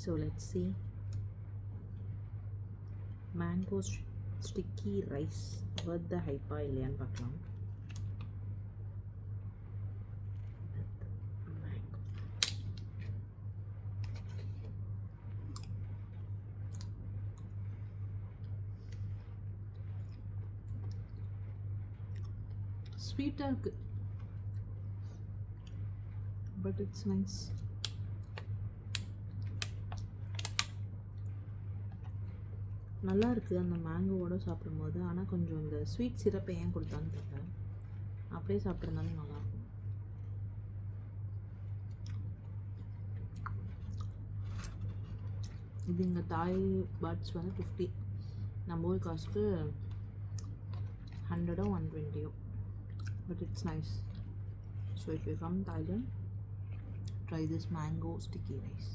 So let's see. Mango sticky rice worth the hype இல்லையான்னு பார்க்கலாம். Mango. ஸ்வீட்டாக இருக்கு, பட் இட்ஸ் நைஸ். நல்லா இருக்குது அந்த மேங்கோவோட சாப்பிடும்போது. ஆனால் கொஞ்சம் இந்த ஸ்வீட் சிரப்பை ஏன் கொடுத்தான்னு தெரியல, அப்படியே சாப்பிட்ருந்தாலும் நல்லாயிருக்கும். இது இங்கே தாய் பாட்ஸ் வந்து 50, நம்ம ஊர் cost 100 or 120, but it's nice. So if you come Thailand, try this mango sticky rice.